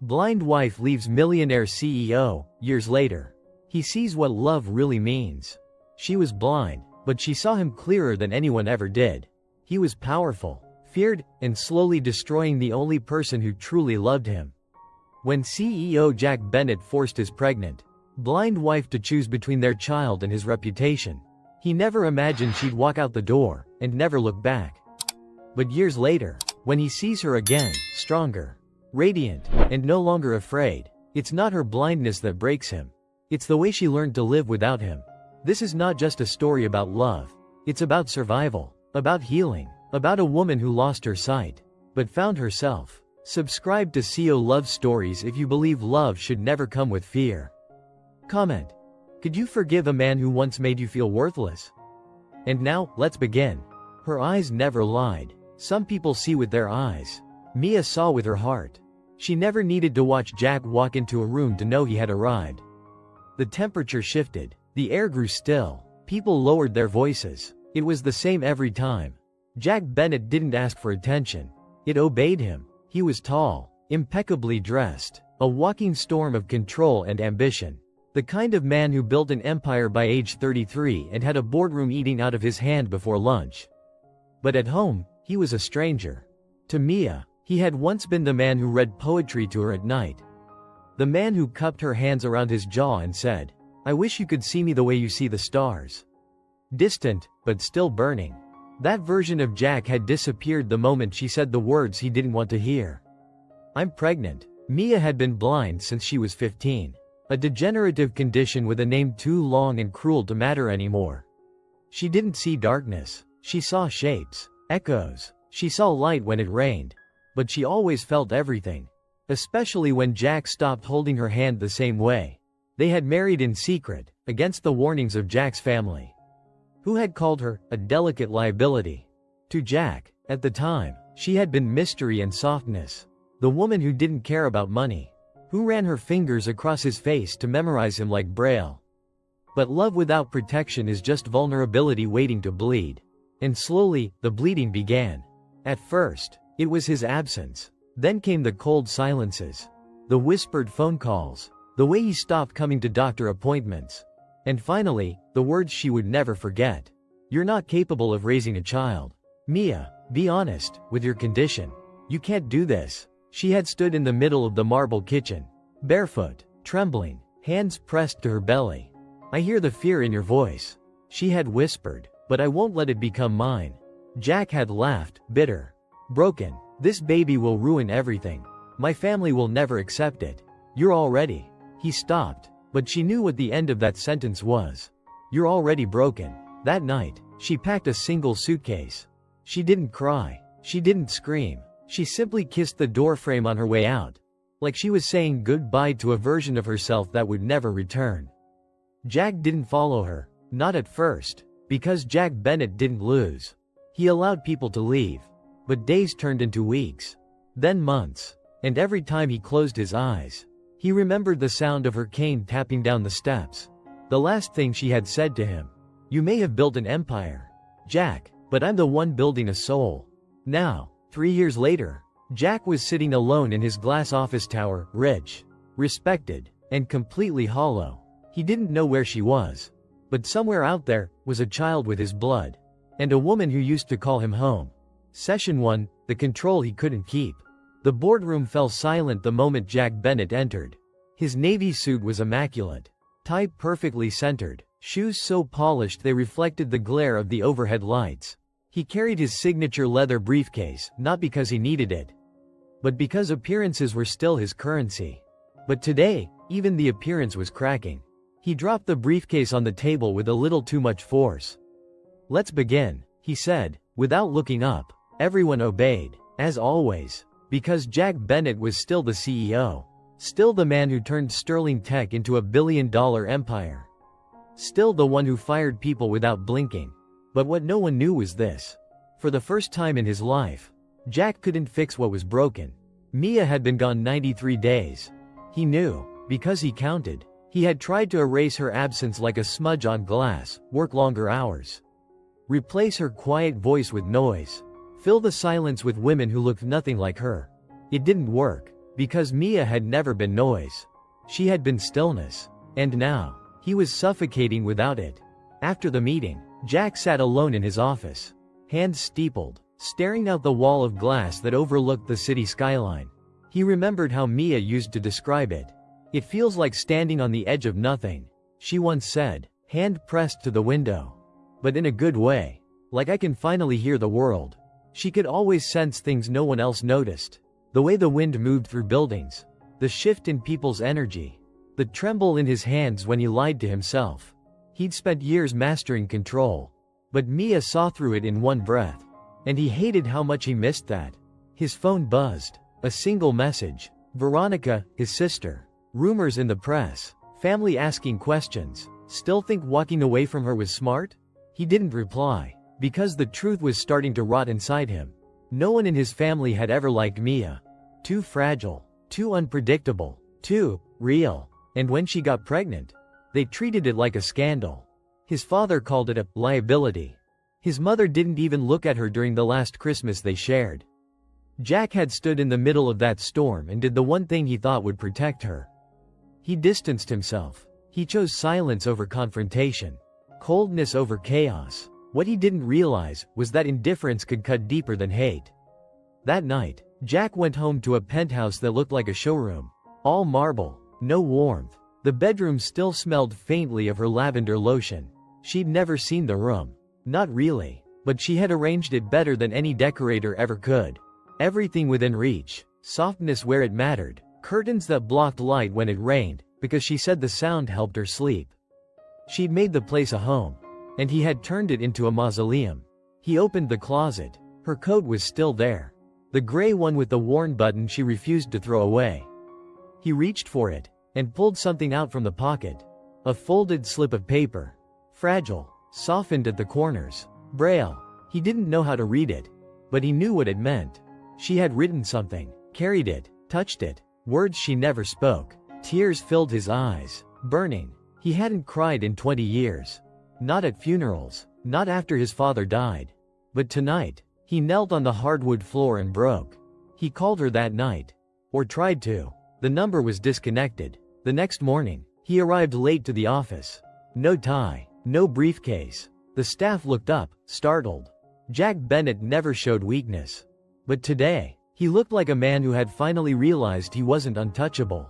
Blind wife leaves millionaire CEO. Years later, he sees what love really means. She was blind, but she saw him clearer than anyone ever did. He was powerful, feared, and slowly destroying the only person who truly loved him. When CEO Jack Bennet forced his pregnant, blind wife to choose between their child and his reputation, he never imagined she'd walk out the door and never look back. But years later, when he sees her again, stronger, radiant, and no longer afraid, it's not her blindness that breaks him. It's the way she learned to live without him. This is not just a story about love. It's about survival, about healing, about a woman who lost her sight, but found herself. Subscribe to CO Love Stories if you believe love should never come with fear. Comment. Could you forgive a man who once made you feel worthless? And now, let's begin. Her eyes never lied. Some people see with their eyes. Mia saw with her heart. She never needed to watch Jack walk into a room to know he had arrived. The temperature shifted. The air grew still. People lowered their voices. It was the same every time. Jack Bennet didn't ask for attention. It obeyed him. He was tall, impeccably dressed, a walking storm of control and ambition. The kind of man who built an empire by age 33 and had a boardroom eating out of his hand before lunch. But at home, he was a stranger. To Mia, he had once been the man who read poetry to her at night. The man who cupped her hands around his jaw and said, "I wish you could see me the way you see the stars." Distant, but still burning. That version of Jack had disappeared the moment she said the words he didn't want to hear. "I'm pregnant." Mia had been blind since she was 15. A degenerative condition with a name too long and cruel to matter anymore. She didn't see darkness. She saw shapes, echoes. She saw light when it rained. But she always felt everything. Especially when Jack stopped holding her hand the same way. They had married in secret, against the warnings of Jack's family, who had called her a delicate liability. To Jack, at the time, she had been mystery and softness. The woman who didn't care about money, who ran her fingers across his face to memorize him like Braille. But love without protection is just vulnerability waiting to bleed. And slowly, the bleeding began. At first, it was his absence. Then came the cold silences. The whispered phone calls. The way he stopped coming to doctor appointments. And finally, the words she would never forget. "You're not capable of raising a child. Mia, be honest with your condition. You can't do this." She had stood in the middle of the marble kitchen, barefoot, trembling, hands pressed to her belly. "I hear the fear in your voice," she had whispered, "but I won't let it become mine." Jack had laughed, bitter, broken. "This baby will ruin everything. My family will never accept it. You're already." He stopped, but she knew what the end of that sentence was. "You're already broken." That night, she packed a single suitcase. She didn't cry. She didn't scream. She simply kissed the doorframe on her way out. Like she was saying goodbye to a version of herself that would never return. Jack didn't follow her. Not at first. Because Jack Bennet didn't lose. He allowed people to leave. But days turned into weeks. Then months. And every time he closed his eyes, he remembered the sound of her cane tapping down the steps. The last thing she had said to him. "You may have built an empire, Jack, but I'm the one building a soul." Now, 3 years later, Jack was sitting alone in his glass office tower, rich, respected, and completely hollow. He didn't know where she was. But somewhere out there was a child with his blood. And a woman who used to call him home. Session 1, the control he couldn't keep. The boardroom fell silent the moment Jack Bennet entered. His navy suit was immaculate. Tie perfectly centered, shoes so polished they reflected the glare of the overhead lights. He carried his signature leather briefcase, not because he needed it, but because appearances were still his currency. But today, even the appearance was cracking. He dropped the briefcase on the table with a little too much force. "Let's begin," he said, without looking up. Everyone obeyed, as always, because Jack Bennet was still the CEO. Still the man who turned Sterling Tech into a billion-dollar empire. Still the one who fired people without blinking. But what no one knew was this. For the first time in his life, Jack couldn't fix what was broken. Mia had been gone 93 days. He knew, because he counted. He had tried to erase her absence like a smudge on glass, work longer hours. Replace her quiet voice with noise. Fill the silence with women who looked nothing like her. It didn't work. Because Mia had never been noise. She had been stillness. And now, he was suffocating without it. After the meeting, Jack sat alone in his office. Hands steepled, staring out the wall of glass that overlooked the city skyline. He remembered how Mia used to describe it. It feels like standing on the edge of nothing, she once said, hand pressed to the window. But in a good way. Like I can finally hear the world. She could always sense things no one else noticed. The way the wind moved through buildings. The shift in people's energy. The tremble in his hands when he lied to himself. He'd spent years mastering control. But Mia saw through it in one breath. And he hated how much he missed that. His phone buzzed. A single message. Veronica, his sister. Rumors in the press. Family asking questions. Still think walking away from her was smart? He didn't reply. Because the truth was starting to rot inside him. No one in his family had ever liked Mia. Too fragile. Too unpredictable. Too real. And when she got pregnant, they treated it like a scandal. His father called it a liability. His mother didn't even look at her during the last Christmas they shared. Jack had stood in the middle of that storm and did the one thing he thought would protect her. He distanced himself. He chose silence over confrontation. Coldness over chaos. What he didn't realize was that indifference could cut deeper than hate. That night, Jack went home to a penthouse that looked like a showroom. All marble, no warmth. The bedroom still smelled faintly of her lavender lotion. She'd never seen the room. Not really. But she had arranged it better than any decorator ever could. Everything within reach. Softness where it mattered. Curtains that blocked light when it rained, because she said the sound helped her sleep. She'd made the place a home. And he had turned it into a mausoleum. He opened the closet. Her coat was still there. The gray one with the worn button she refused to throw away. He reached for it, and pulled something out from the pocket. A folded slip of paper. Fragile, softened at the corners. Braille. He didn't know how to read it. But he knew what it meant. She had written something, carried it, touched it. Words she never spoke. Tears filled his eyes. Burning. He hadn't cried in 20 years. Not at funerals. Not after his father died. But tonight, he knelt on the hardwood floor and broke. He called her that night. Or tried to. The number was disconnected. The next morning, he arrived late to the office. No tie. No briefcase. The staff looked up, startled. Jack Bennett never showed weakness. But today, he looked like a man who had finally realized he wasn't untouchable.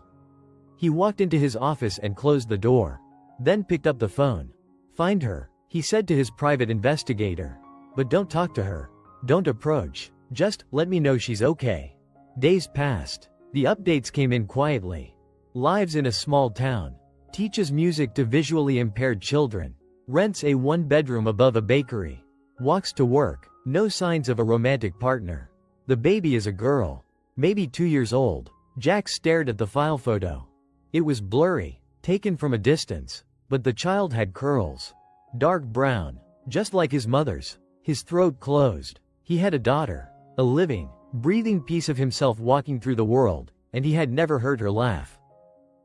He walked into his office and closed the door. Then picked up the phone. Find her, he said to his private investigator. But don't talk to her. Don't approach. Just let me know she's okay. Days passed. The updates came in quietly. Lives in a small town. Teaches music to visually impaired children. Rents a one-bedroom above a bakery. Walks to work. No signs of a romantic partner. The baby is a girl. Maybe 2 years old. Jack stared at the file photo. It was blurry, taken from a distance. But the child had curls. Dark brown. Just like his mother's. His throat closed. He had a daughter. A living, breathing piece of himself walking through the world, and he had never heard her laugh.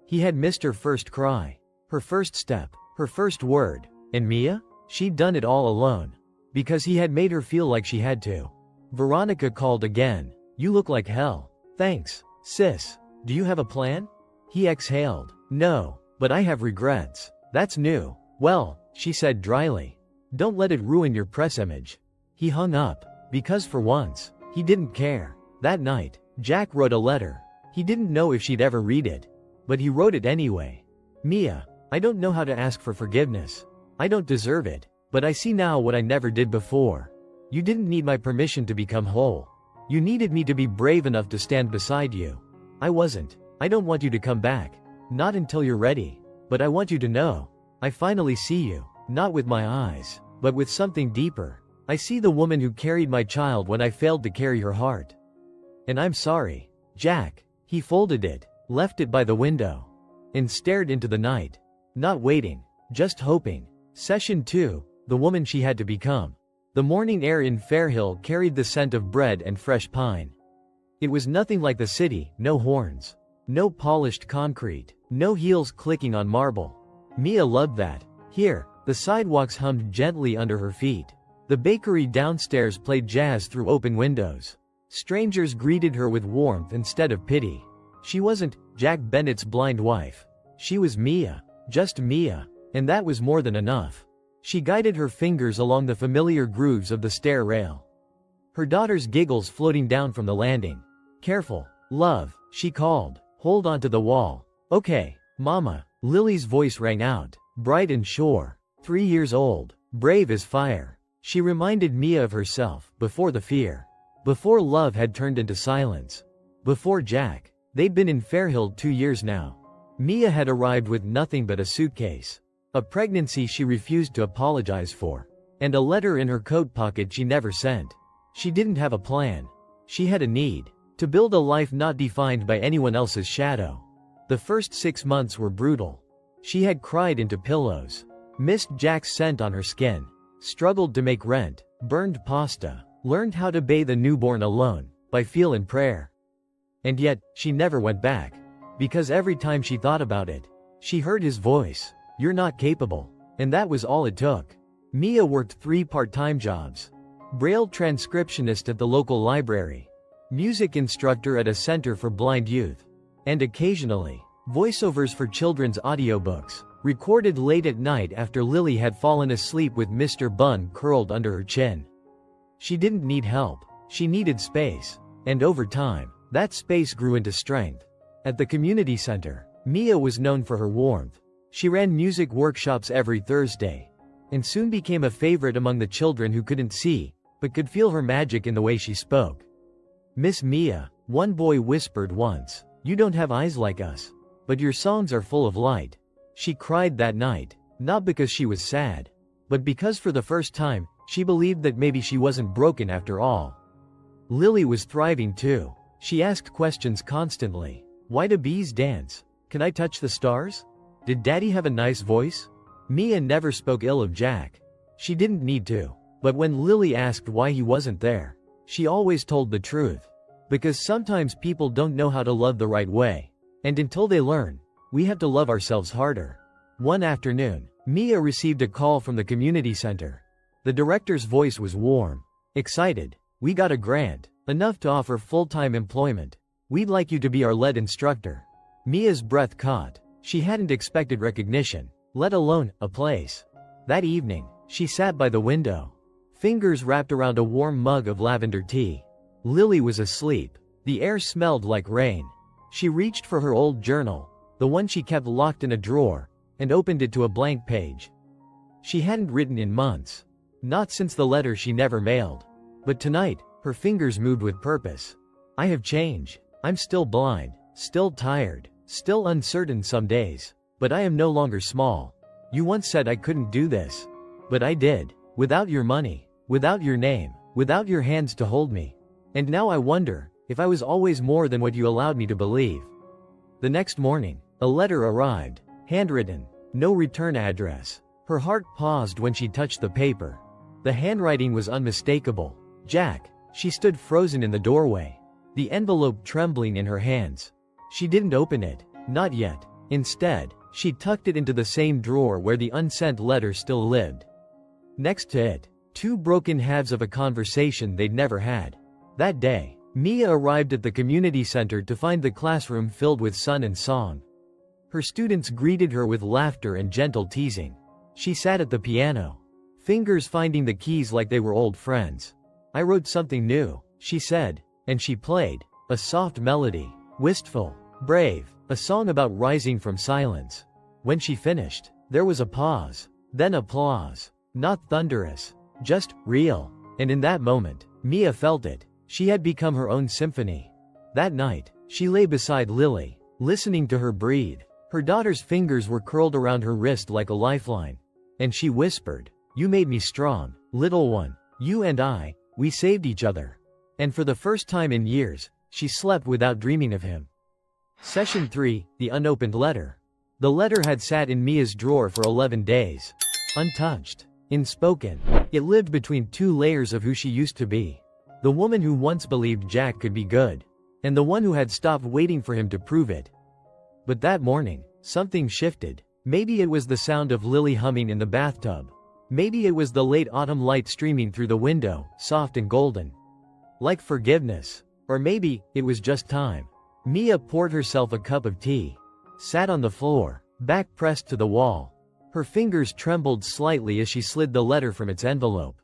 He had missed her first cry. Her first step. Her first word. And Mia? She'd done it all alone. Because he had made her feel like she had to. Veronica called again. You look like hell. Thanks, sis. Do you have a plan? He exhaled. No, but I have regrets. That's new. Well, she said dryly. Don't let it ruin your press image. He hung up. Because for once, he didn't care. That night, Jack wrote a letter. He didn't know if she'd ever read it. But he wrote it anyway. Mia, I don't know how to ask for forgiveness. I don't deserve it. But I see now what I never did before. You didn't need my permission to become whole. You needed me to be brave enough to stand beside you. I wasn't. I don't want you to come back. Not until you're ready. But I want you to know. I finally see you. Not with my eyes. But with something deeper. I see the woman who carried my child when I failed to carry her heart. And I'm sorry. Jack. He folded it. Left it by the window. And stared into the night. Not waiting. Just hoping. Session 2. The woman she had to become. The morning air in Fairhill carried the scent of bread and fresh pine. It was nothing like the city. No horns. No polished concrete. No heels clicking on marble. Mia loved that. Here, the sidewalks hummed gently under her feet. The bakery downstairs played jazz through open windows. Strangers greeted her with warmth instead of pity. She wasn't Jack Bennett's blind wife. She was Mia. Just Mia. And that was more than enough. She guided her fingers along the familiar grooves of the stair rail. Her daughter's giggles floating down from the landing. "Careful, love," she called. "Hold on to the wall." "Okay, Mama." Lily's voice rang out, bright and sure. 3 years old, brave as fire. She reminded Mia of herself, before the fear. Before love had turned into silence. Before Jack. They'd been in Fairhill 2 years now. Mia had arrived with nothing but a suitcase. A pregnancy she refused to apologize for. And a letter in her coat pocket she never sent. She didn't have a plan. She had a need. To build a life not defined by anyone else's shadow. The first 6 months were brutal. She had cried into pillows. Missed Jack's scent on her skin. Struggled to make rent. Burned pasta. Learned how to bathe a newborn alone. By feel and prayer. And yet, she never went back. Because every time she thought about it, she heard his voice. "You're not capable." And that was all it took. Mia worked 3 part-time jobs. Braille transcriptionist at the local library. Music instructor at a center for blind youth. And occasionally, voiceovers for children's audiobooks, recorded late at night after Lily had fallen asleep with Mr. Bun curled under her chin. She didn't need help. She needed space. And over time, that space grew into strength. At the community center, Mia was known for her warmth. She ran music workshops every Thursday. And soon became a favorite among the children who couldn't see, but could feel her magic in the way she spoke. "Miss Mia," one boy whispered once, "you don't have eyes like us. But your songs are full of light." She cried that night, not because she was sad, but because for the first time, she believed that maybe she wasn't broken after all. Lily was thriving too. She asked questions constantly. "Why do bees dance? Can I touch the stars? Did Daddy have a nice voice?" Mia never spoke ill of Jack. She didn't need to. But when Lily asked why he wasn't there, she always told the truth. Because sometimes people don't know how to love the right way. And until they learn, we have to love ourselves harder. One afternoon, Mia received a call from the community center. The director's voice was warm. Excited. "We got a grant, enough to offer full-time employment. We'd like you to be our lead instructor." Mia's breath caught. She hadn't expected recognition, let alone a place. That evening, she sat by the window. Fingers wrapped around a warm mug of lavender tea. Lily was asleep. The air smelled like rain. She reached for her old journal, the one she kept locked in a drawer, and opened it to a blank page. She hadn't written in months. Not since the letter she never mailed. But tonight, her fingers moved with purpose. "I have changed. I'm still blind, still tired, still uncertain some days. But I am no longer small. You once said I couldn't do this. But I did. Without your money, without your name, without your hands to hold me. And now I wonder if I was always more than what you allowed me to believe." The next morning, a letter arrived, handwritten, no return address. Her heart paused when she touched the paper. The handwriting was unmistakable. "Jack." She stood frozen in the doorway, the envelope trembling in her hands. She didn't open it, not yet. Instead, she tucked it into the same drawer where the unsent letter still lived. Next to it, 2 broken halves of a conversation they'd never had. That day, Mia arrived at the community center to find the classroom filled with sun and song. Her students greeted her with laughter and gentle teasing. She sat at the piano, fingers finding the keys like they were old friends. "I wrote something new," she said, and she played, a soft melody, wistful, brave, a song about rising from silence. When she finished, there was a pause, then applause. Not thunderous, just real. And in that moment, Mia felt it. She had become her own symphony. That night, she lay beside Lily, listening to her breathe. Her daughter's fingers were curled around her wrist like a lifeline. And she whispered, "You made me strong, little one. You and I, we saved each other." And for the first time in years, she slept without dreaming of him. Session 3, the unopened letter. The letter had sat in Mia's drawer for 11 days. Untouched. Unspoken. It lived between 2 layers of who she used to be. The woman who once believed Jack could be good. And the one who had stopped waiting for him to prove it. But that morning, something shifted. Maybe it was the sound of Lily humming in the bathtub. Maybe it was the late autumn light streaming through the window, soft and golden. Like forgiveness. Or maybe, it was just time. Mia poured herself a cup of tea, sat on the floor, back pressed to the wall. Her fingers trembled slightly as she slid the letter from its envelope.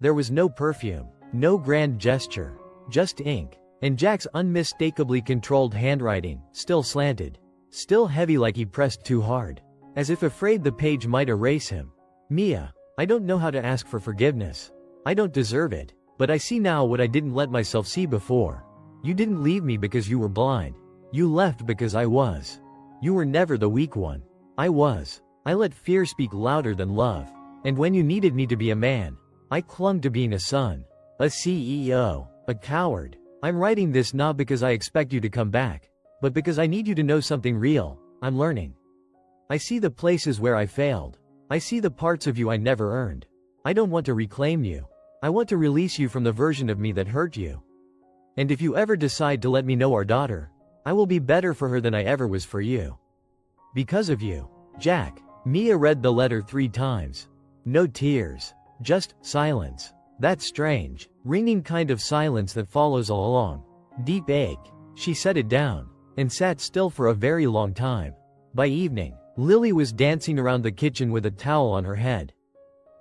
There was no perfume, no grand gesture, just ink, and Jack's unmistakably controlled handwriting, still slanted, still heavy like he pressed too hard, as if afraid the page might erase him. Mia, I don't know how to ask for forgiveness. I don't deserve it, but I see now what I didn't let myself see before. You didn't leave me because you were blind. You left because I was. You were never the weak one. I was. I let fear speak louder than love. And when you needed me to be a man, I clung to being a son, a CEO, a coward. I'm writing this not because I expect you to come back, but because I need you to know something real. I'm learning. I see the places where I failed. I see the parts of you I never earned. I don't want to reclaim you. I want to release you from the version of me that hurt you. And if you ever decide to let me know our daughter, I will be better for her than I ever was for you. Because of you, Jack. Mia read the letter 3 times. No tears. Just silence. That strange, ringing kind of silence that follows all along. Deep ache. She set it down, and sat still for a very long time. By evening, Lily was dancing around the kitchen with a towel on her head,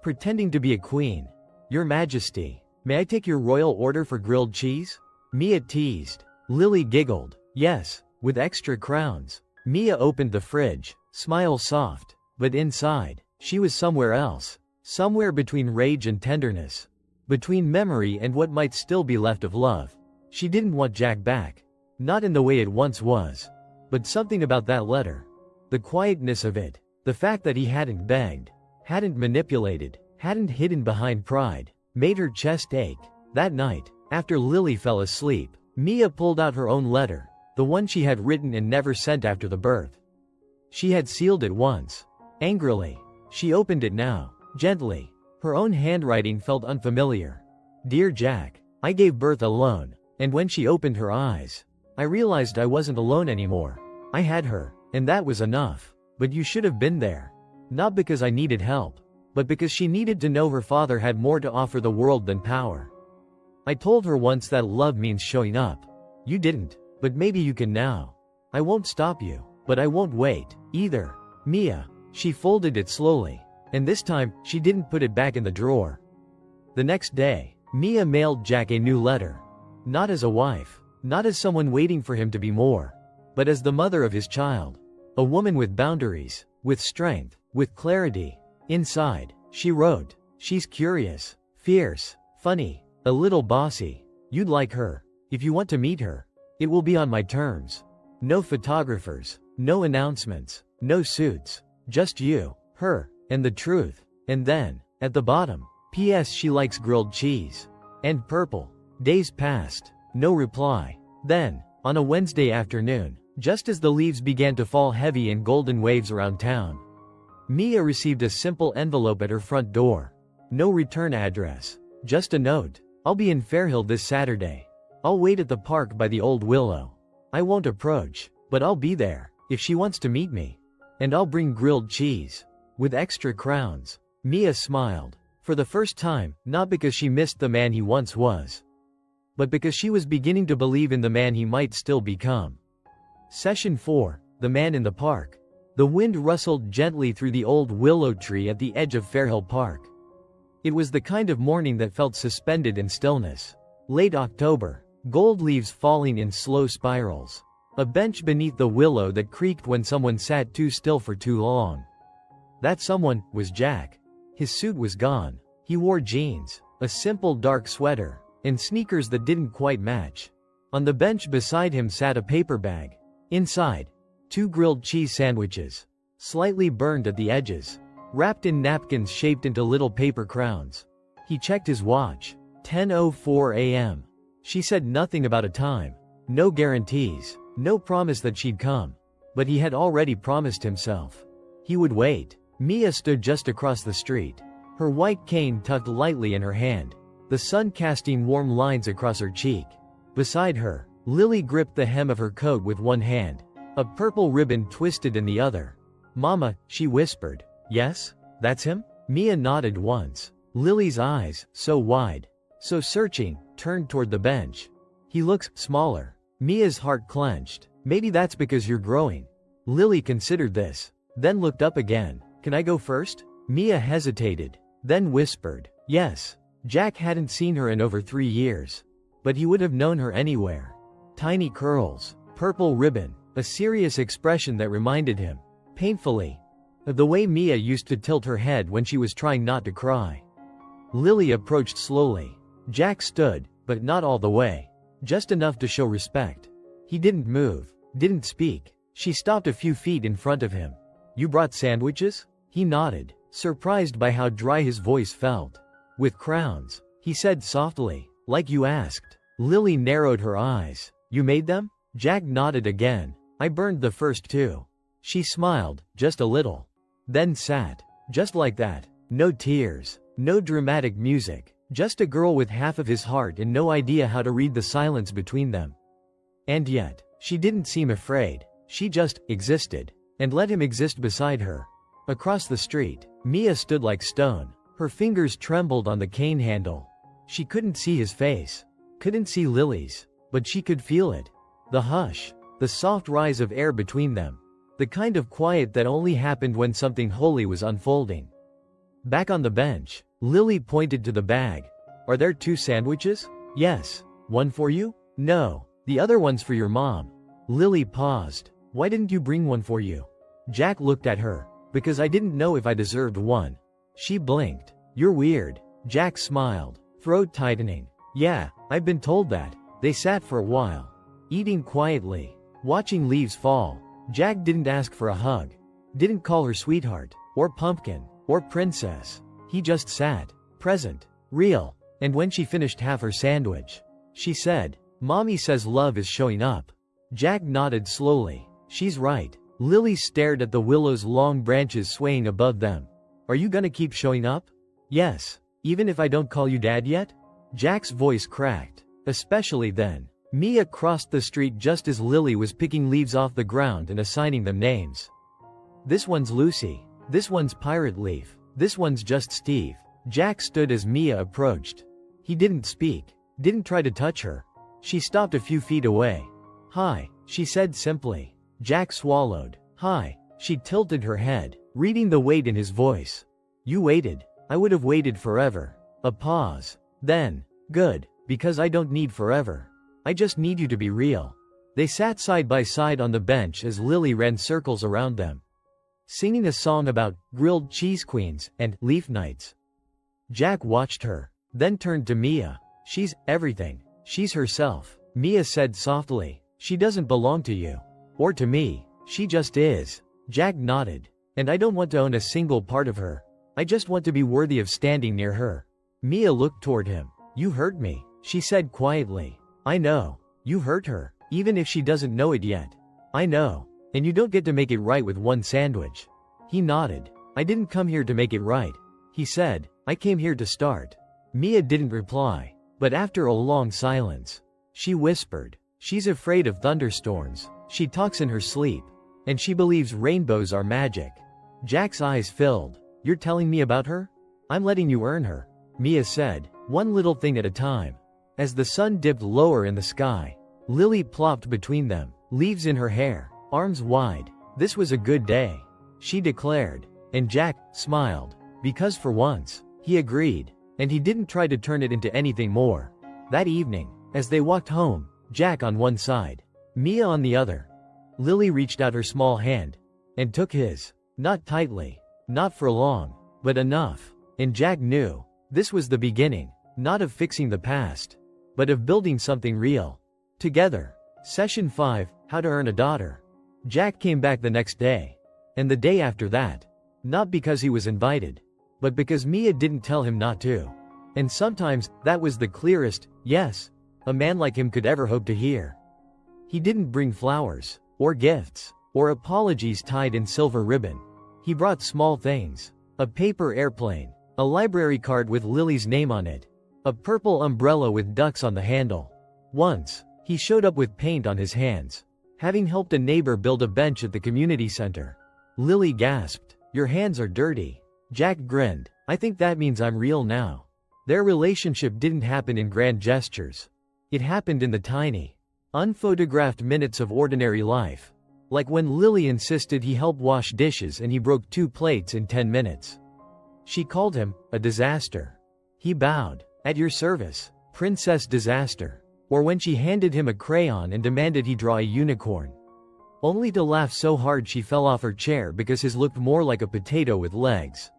pretending to be a queen. Your Majesty, may I take your royal order for grilled cheese? Mia teased. Lily giggled. Yes, with extra crowns. Mia opened the fridge, smile soft, but inside, she was somewhere else. Somewhere between rage and tenderness. Between memory and what might still be left of love. She didn't want Jack back. Not in the way it once was. But something about that letter. The quietness of it. The fact that he hadn't begged, hadn't manipulated, hadn't hidden behind pride, made her chest ache. That night, after Lily fell asleep, Mia pulled out her own letter, the one she had written and never sent after the birth. She had sealed it once. Angrily. She opened it now, gently. Her own handwriting felt unfamiliar. Dear Jack, I gave birth alone, and when she opened her eyes, I realized I wasn't alone anymore. I had her, and that was enough. But you should have been there. Not because I needed help, but because she needed to know her father had more to offer the world than power. I told her once that love means showing up. You didn't, but maybe you can now. I won't stop you, but I won't wait, either. Mia. She folded it slowly, and this time, she didn't put it back in the drawer. The next day, Mia mailed Jack a new letter. Not as a wife, not as someone waiting for him to be more, but as the mother of his child. A woman with boundaries, with strength, with clarity. Inside, she wrote, she's curious, fierce, funny, a little bossy. You'd like her. If you want to meet her, it will be on my terms. No photographers, no announcements, no suits. Just you, her, and the truth. And then, at the bottom, P.S. she likes grilled cheese. And purple. Days passed. No reply. Then, on a Wednesday afternoon, just as the leaves began to fall heavy in golden waves around town, Mia received a simple envelope at her front door. No return address. Just a note. I'll be in Fairhill this Saturday. I'll wait at the park by the old willow. I won't approach, but I'll be there, if she wants to meet me. And I'll bring grilled cheese. With extra crowns. Mia smiled. For the first time, not because she missed the man he once was, but because she was beginning to believe in the man he might still become. Session 4. The Man in the Park. The wind rustled gently through the old willow tree at the edge of Fairhill Park. It was the kind of morning that felt suspended in stillness. Late October. Gold leaves falling in slow spirals. A bench beneath the willow that creaked when someone sat too still for too long. That someone was Jack. His suit was gone. He wore jeans, a simple dark sweater, and sneakers that didn't quite match. On the bench beside him sat a paper bag. Inside, 2 grilled cheese sandwiches, slightly burned at the edges, wrapped in napkins shaped into little paper crowns. He checked his watch. 10:04 a.m. She said nothing about a time. No guarantees. No promise that she'd come. But he had already promised himself. He would wait. Mia stood just across the street. Her white cane tucked lightly in her hand. The sun casting warm lines across her cheek. Beside her, Lily gripped the hem of her coat with one hand. A purple ribbon twisted in the other. Mama, she whispered. Yes? That's him? Mia nodded once. Lily's eyes, so wide, so searching, turned toward the bench. He looks smaller. Mia's heart clenched. Maybe that's because you're growing. Lily considered this, then looked up again. Can I go first? Mia hesitated, then whispered, yes. Jack hadn't seen her in over 3 years. But he would have known her anywhere. Tiny curls, purple ribbon, a serious expression that reminded him, painfully, of the way Mia used to tilt her head when she was trying not to cry. Lily approached slowly. Jack stood, but not all the way. Just enough to show respect. He didn't move, didn't speak. She stopped a few feet in front of him. You brought sandwiches? He nodded, surprised by how dry his voice felt. With crowns, he said softly, like you asked. Lily narrowed her eyes. You made them? Jack nodded again. I burned the first 2. She smiled, just a little. Then sat. Just like that. No tears. No dramatic music. Just a girl with half of his heart and no idea how to read the silence between them. And yet, she didn't seem afraid. She just existed. And let him exist beside her. Across the street, Mia stood like stone. Her fingers trembled on the cane handle. She couldn't see his face. Couldn't see Lily's. But she could feel it. The hush. The soft rise of air between them. The kind of quiet that only happened when something holy was unfolding. Back on the bench, Lily pointed to the bag. Are there 2 sandwiches? Yes. One for you? No. The other one's for your mom. Lily paused. Why didn't you bring one for you? Jack looked at her. Because I didn't know if I deserved one. She blinked. You're weird. Jack smiled, throat tightening. Yeah, I've been told that. They sat for a while, eating quietly, watching leaves fall. Jack didn't ask for a hug. Didn't call her sweetheart, or pumpkin, or princess. He just sat, present, real. And when she finished half her sandwich, she said, Mommy says love is showing up. Jack nodded slowly. She's right. Lily stared at the willow's long branches swaying above them. Are you gonna keep showing up? Yes. Even if I don't call you Dad yet? Jack's voice cracked. Especially then. Mia crossed the street just as Lily was picking leaves off the ground and assigning them names. This one's Lucy. This one's Pirate Leaf. This one's just Steve. Jack stood as Mia approached. He didn't speak. Didn't try to touch her. She stopped a few feet away. Hi, she said simply. Jack swallowed. Hi. She tilted her head, reading the weight in his voice. You waited. I would have waited forever. A pause. Then, good, because I don't need forever. I just need you to be real. They sat side by side on the bench as Lily ran circles around them, singing a song about grilled cheese queens and leaf nights. Jack watched her, then turned to Mia. She's everything. She's herself. Mia said softly. She doesn't belong to you. Or to me. She just is. Jack nodded. And I don't want to own a single part of her. I just want to be worthy of standing near her. Mia looked toward him. You hurt me, she said quietly. I know. You hurt her, even if she doesn't know it yet. I know. And you don't get to make it right with one sandwich. He nodded. I didn't come here to make it right. He said, I came here to start. Mia didn't reply. But after a long silence, she whispered, she's afraid of thunderstorms. She talks in her sleep. And she believes rainbows are magic. Jack's eyes filled. You're telling me about her? I'm letting you earn her. Mia said, one little thing at a time. As the sun dipped lower in the sky, Lily plopped between them, leaves in her hair, arms wide. This was a good day, she declared. And Jack smiled. Because for once, he agreed. And he didn't try to turn it into anything more. That evening, as they walked home, Jack on one side, Mia on the other, Lily reached out her small hand and took his. Not tightly, not for long, but enough. And Jack knew this was the beginning, not of fixing the past, but of building something real. Together. Session 5, How to Earn a Daughter. Jack came back the next day. And the day after that. Not because he was invited, but because Mia didn't tell him not to. And sometimes, that was the clearest, yes, a man like him could ever hope to hear. He didn't bring flowers, or gifts, or apologies tied in silver ribbon. He brought small things. A paper airplane, a library card with Lily's name on it, a purple umbrella with ducks on the handle. Once, he showed up with paint on his hands, having helped a neighbor build a bench at the community center. Lily gasped, your hands are dirty. Jack grinned, I think that means I'm real now. Their relationship didn't happen in grand gestures. It happened in the tiny, Unphotographed minutes of ordinary life. Like when Lily insisted he help wash dishes and he broke 2 plates in 10 minutes. She called him a disaster. He bowed. At your service, Princess Disaster. Or when she handed him a crayon and demanded he draw a unicorn. Only to laugh so hard she fell off her chair because his looked more like a potato with legs.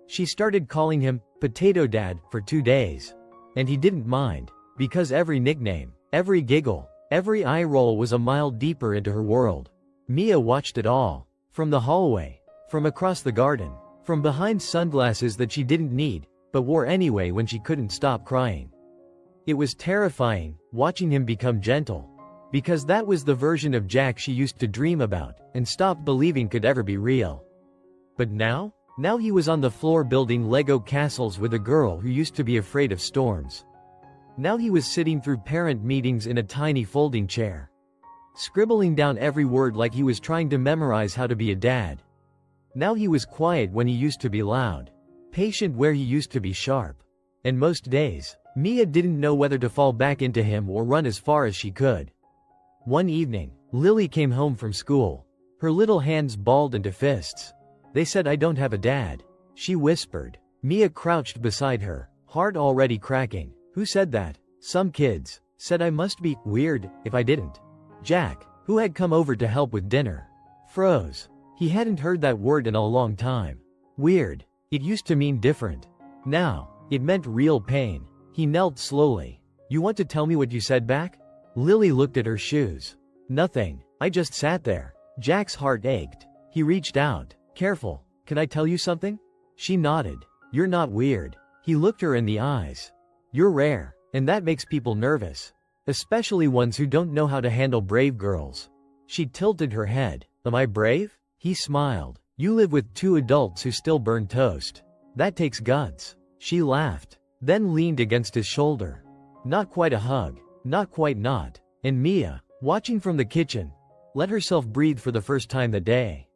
She started calling him Potato Dad for 2 days. And he didn't mind, because every nickname, every giggle, every eye roll was a mile deeper into her world. Mia watched it all. From the hallway, from across the garden, from behind sunglasses that she didn't need, but wore anyway when she couldn't stop crying. It was terrifying, watching him become gentle. Because that was the version of Jack she used to dream about, and stopped believing could ever be real. But now? Now he was on the floor building Lego castles with a girl who used to be afraid of storms. Now he was sitting through parent meetings in a tiny folding chair. Scribbling down every word like he was trying to memorize how to be a dad. Now he was quiet when he used to be loud. Patient where he used to be sharp. And most days, Mia didn't know whether to fall back into him or run as far as she could. One evening, Lily came home from school. Her little hands balled into fists. They said, "I don't have a dad," she whispered. Mia crouched beside her, heart already cracking. Who said that? Some kids. Said I must be weird if I didn't. Jack, who had come over to help with dinner, froze. He hadn't heard that word in a long time. Weird. It used to mean different. Now, it meant real pain. He knelt slowly. You want to tell me what you said back? Lily looked at her shoes. Nothing. I just sat there. Jack's heart ached. He reached out. Careful. Can I tell you something? She nodded. You're not weird. He looked her in the eyes. You're rare, and that makes people nervous. Especially ones who don't know how to handle brave girls. She tilted her head. Am I brave? He smiled. You live with 2 adults who still burn toast. That takes guts. She laughed, then leaned against his shoulder. Not quite a hug. Not quite not. And Mia, watching from the kitchen, let herself breathe for the first time that day.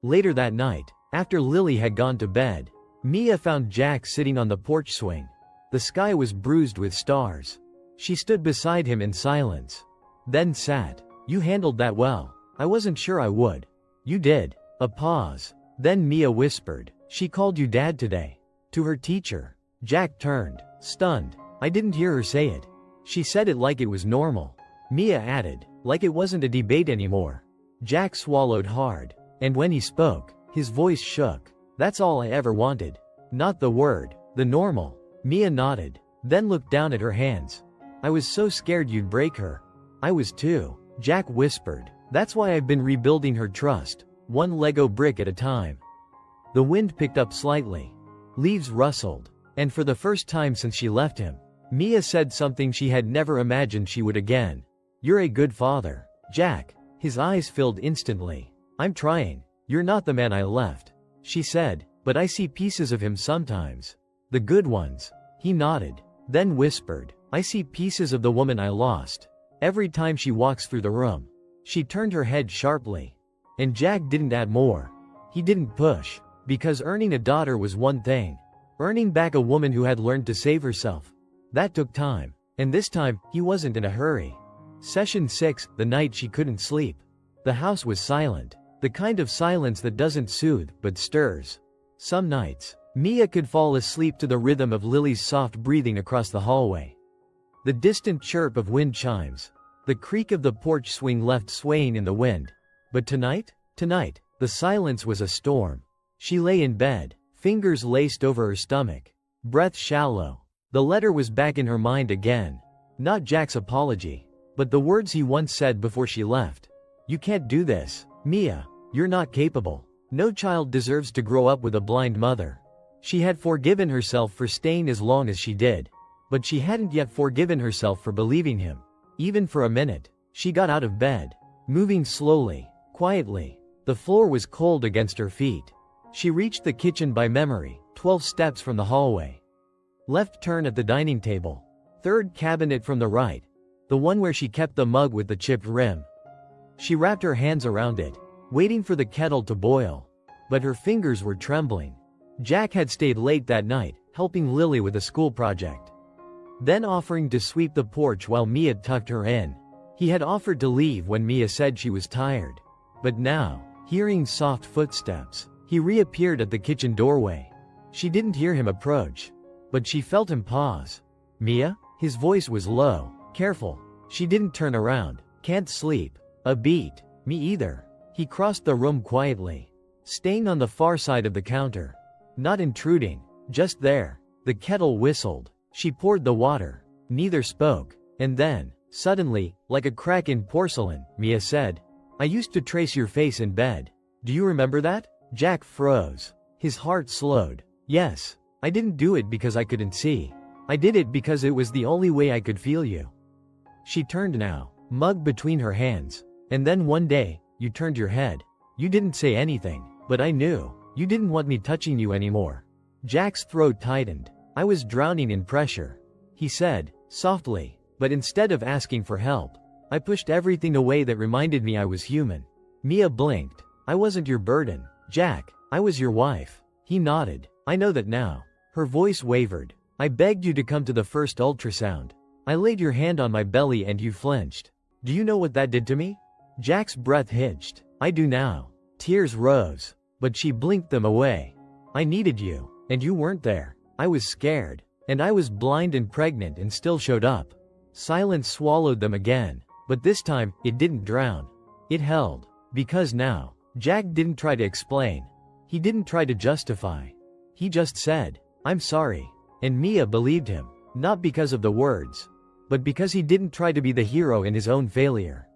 Later that night, after Lily had gone to bed, Mia found Jack sitting on the porch swing. The sky was bruised with stars. She stood beside him in silence. Then sat. You handled that well. I wasn't sure I would. You did. A pause. Then Mia whispered, she called you Dad today. To her teacher. Jack turned, stunned. I didn't hear her say it. She said it like it was normal. Mia added, like it wasn't a debate anymore. Jack swallowed hard. And when he spoke, his voice shook. That's all I ever wanted. Not the word, the normal. Mia nodded, then looked down at her hands. I was so scared you'd break her. I was too. Jack whispered. That's why I've been rebuilding her trust, one Lego brick at a time. The wind picked up slightly. Leaves rustled. And for the first time since she left him, Mia said something she had never imagined she would again. You're a good father, Jack. His eyes filled instantly. I'm trying. You're not the man I left, she said, but I see pieces of him sometimes. The good ones. He nodded, then whispered, I see pieces of the woman I lost. Every time she walks through the room. She turned her head sharply. And Jack didn't add more. He didn't push. Because earning a daughter was one thing. Earning back a woman who had learned to save herself. That took time. And this time, he wasn't in a hurry. Session 6, the night she couldn't sleep. The house was silent. The kind of silence that doesn't soothe, but stirs. Some nights, Mia could fall asleep to the rhythm of Lily's soft breathing across the hallway. The distant chirp of wind chimes. The creak of the porch swing left swaying in the wind. But tonight, the silence was a storm. She lay in bed, fingers laced over her stomach. Breath shallow. The letter was back in her mind again. Not Jack's apology, but the words he once said before she left. You can't do this, Mia. You're not capable. No child deserves to grow up with a blind mother. She had forgiven herself for staying as long as she did. But she hadn't yet forgiven herself for believing him. Even for a minute. She got out of bed. Moving slowly, quietly. The floor was cold against her feet. She reached the kitchen by memory, 12 steps from the hallway. Left turn at the dining table. Third cabinet from the right. The one where she kept the mug with the chipped rim. She wrapped her hands around it, waiting for the kettle to boil. But her fingers were trembling. Jack had stayed late that night, helping Lily with a school project. Then offering to sweep the porch while Mia tucked her in. He had offered to leave when Mia said she was tired. But now, hearing soft footsteps, he reappeared at the kitchen doorway. She didn't hear him approach, but she felt him pause. "Mia?" His voice was low, careful. She didn't turn around. "Can't sleep." A beat. "Me either." He crossed the room quietly, staying on the far side of the counter. Not intruding, just there. The kettle whistled. She poured the water. Neither spoke. And then, suddenly, like a crack in porcelain, Mia said, "I used to trace your face in bed. Do you remember that?" Jack froze. His heart slowed. "Yes. I didn't do it because I couldn't see. I did it because it was the only way I could feel you." She turned now, mug between her hands. "And then one day, you turned your head. You didn't say anything, but I knew. You didn't want me touching you anymore." Jack's throat tightened. "I was drowning in pressure," he said, softly, "but instead of asking for help, I pushed everything away that reminded me I was human." Mia blinked. "I wasn't your burden, Jack. I was your wife." He nodded. "I know that now." Her voice wavered. "I begged you to come to the first ultrasound. I laid your hand on my belly and you flinched. Do you know what that did to me?" Jack's breath hitched. "I do now." Tears rose, but she blinked them away. "I needed you, and you weren't there. I was scared, and I was blind and pregnant and still showed up." Silence swallowed them again, but this time, it didn't drown. It held. Because now, Jack didn't try to explain. He didn't try to justify. He just said, "I'm sorry." And Mia believed him, not because of the words, but because he didn't try to be the hero in his own failure.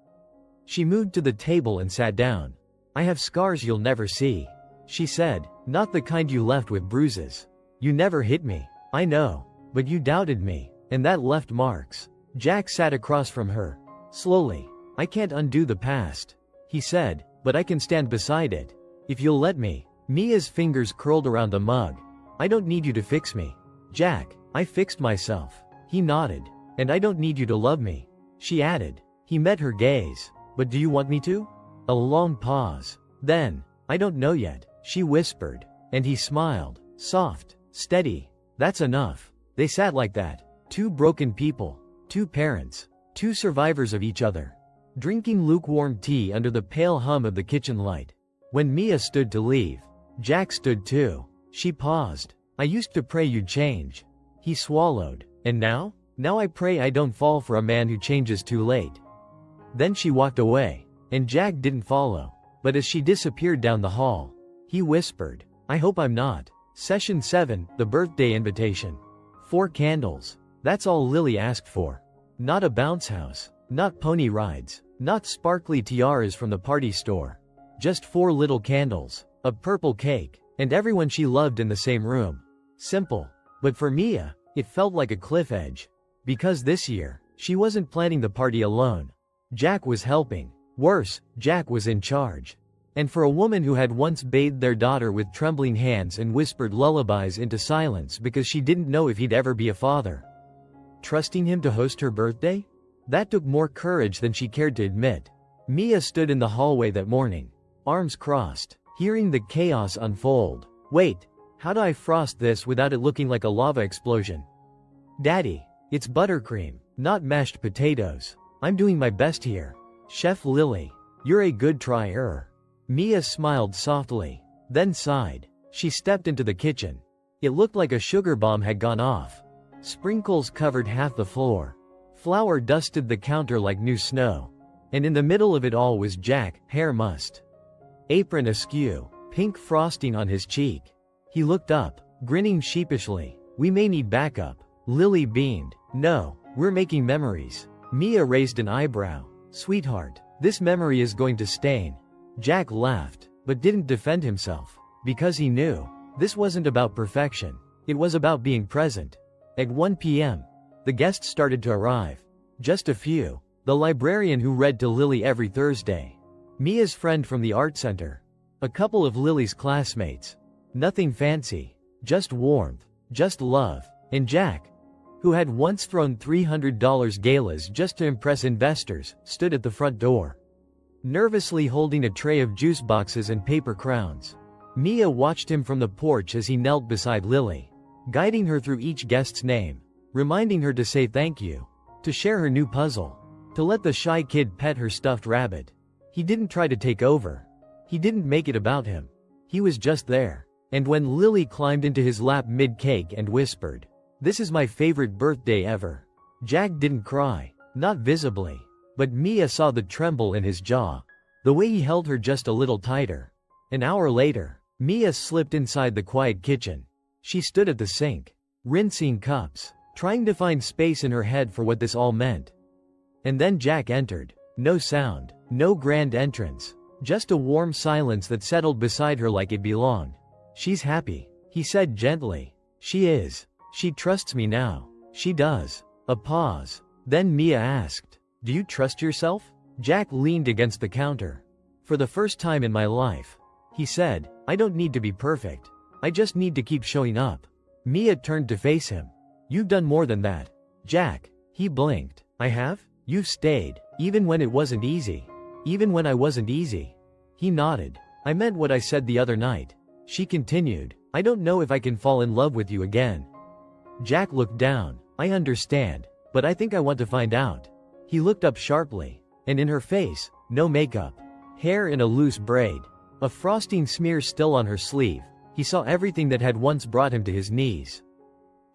She moved to the table and sat down. "I have scars you'll never see," she said, "not the kind you left with bruises. You never hit me. I know. But you doubted me, and that left marks." Jack sat across from her. Slowly. "I can't undo the past," he said, "but I can stand beside it. If you'll let me." Mia's fingers curled around the mug. "I don't need you to fix me, Jack. I fixed myself." He nodded. "And I don't need you to love me," she added. He met her gaze. "But do you want me to?" A long pause. Then, "I don't know yet," she whispered. And he smiled. Soft, steady. "That's enough." They sat like that. Two broken people. Two parents. Two survivors of each other. Drinking lukewarm tea under the pale hum of the kitchen light. When Mia stood to leave, Jack stood too. She paused. "I used to pray you'd change." He swallowed. "And now? Now I pray I don't fall for a man who changes too late." Then she walked away. And Jack didn't follow. But as she disappeared down the hall, he whispered, "I hope I'm not." Session 7, the birthday invitation. 4 candles. That's all Lily asked for. Not a bounce house. Not pony rides. Not sparkly tiaras from the party store. Just 4 little candles. A purple cake. And everyone she loved in the same room. Simple. But for Mia, it felt like a cliff edge. Because this year, she wasn't planning the party alone. Jack was helping. Worse, Jack was in charge. And for a woman who had once bathed their daughter with trembling hands and whispered lullabies into silence because she didn't know if he'd ever be a father. Trusting him to host her birthday? That took more courage than she cared to admit. Mia stood in the hallway that morning, arms crossed, hearing the chaos unfold. "Wait, how do I frost this without it looking like a lava explosion?" "Daddy, it's buttercream, not mashed potatoes. I'm doing my best here. Chef Lily, you're a good tryer." Mia smiled softly, then sighed. She stepped into the kitchen. It looked like a sugar bomb had gone off. Sprinkles covered half the floor. Flour dusted the counter like new snow. And in the middle of it all was Jack, hair mussed. Apron askew, pink frosting on his cheek. He looked up, grinning sheepishly. "We may need backup." Lily beamed. "No, we're making memories." Mia raised an eyebrow. "Sweetheart, this memory is going to stain." Jack laughed, but didn't defend himself. Because he knew, this wasn't about perfection. It was about being present. At 1 p.m., the guests started to arrive. Just a few. The librarian who read to Lily every Thursday. Mia's friend from the art center. A couple of Lily's classmates. Nothing fancy. Just warmth. Just love. And Jack, who had once thrown $300 galas just to impress investors, stood at the front door, nervously holding a tray of juice boxes and paper crowns. Mia watched him from the porch as he knelt beside Lily, guiding her through each guest's name, reminding her to say thank you, to share her new puzzle. To let the shy kid pet her stuffed rabbit. He didn't try to take over. He didn't make it about him. He was just there. And when Lily climbed into his lap mid-cake and whispered, "This is my favorite birthday ever," Jack didn't cry, not visibly. But Mia saw the tremble in his jaw. The way he held her just a little tighter. An hour later, Mia slipped inside the quiet kitchen. She stood at the sink, rinsing cups, trying to find space in her head for what this all meant. And then Jack entered. No sound, no grand entrance, just a warm silence that settled beside her like it belonged. "She's happy," he said gently. "She is. She trusts me now. She does." A pause. Then Mia asked, "Do you trust yourself?" Jack leaned against the counter. "For the first time in my life," he said, "I don't need to be perfect. I just need to keep showing up." Mia turned to face him. "You've done more than that, Jack." He blinked. "I have? You've stayed, even when it wasn't easy. Even when I wasn't easy." He nodded. "I meant what I said the other night." She continued, "I don't know if I can fall in love with you again." Jack looked down. "I understand, but I think I want to find out." He looked up sharply, and in her face, no makeup, hair in a loose braid, a frosting smear still on her sleeve, he saw everything that had once brought him to his knees.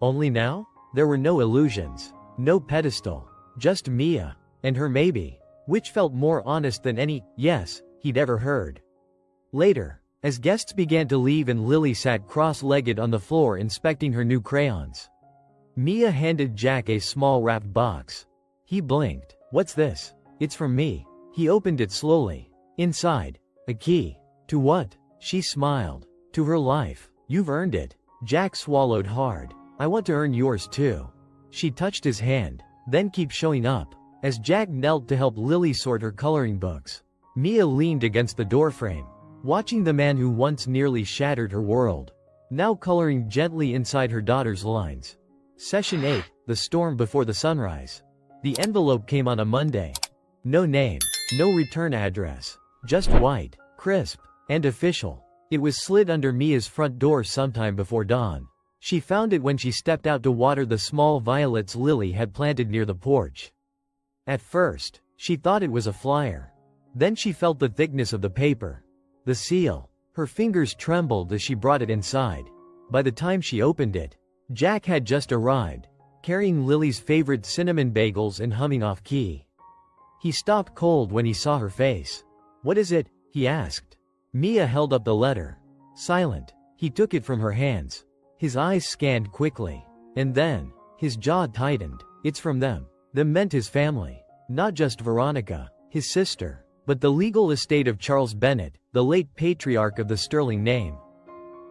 Only now, there were no illusions, no pedestal, just Mia, and her maybe, which felt more honest than any yes he'd ever heard. Later, as guests began to leave and Lily sat cross-legged on the floor inspecting her new crayons, Mia handed Jack a small wrapped box. He blinked. "What's this?" "It's from me." He opened it slowly. Inside, a key. "To what?" She smiled. "To her life. You've earned it." Jack swallowed hard. "I want to earn yours too." She touched his hand. "Then keep showing up." As Jack knelt to help Lily sort her coloring books, Mia leaned against the doorframe, watching the man who once nearly shattered her world, now coloring gently inside her daughter's lines. Session 8, The Storm Before the Sunrise. The envelope came on a Monday. No name, no return address, just white, crisp, and official. It was slid under Mia's front door sometime before dawn. She found it when she stepped out to water the small violets Lily had planted near the porch. At first, she thought it was a flyer. Then she felt the thickness of the paper. The seal. Her fingers trembled as she brought it inside. By the time she opened it, Jack had just arrived, carrying Lily's favorite cinnamon bagels and humming off key. He stopped cold when he saw her face. "What is it?" he asked. Mia held up the letter. Silent, he took it from her hands. His eyes scanned quickly. And then, his jaw tightened. "It's from them." Them meant his family. Not just Veronica, his sister, but the legal estate of Charles Bennett, the late patriarch of the Sterling name.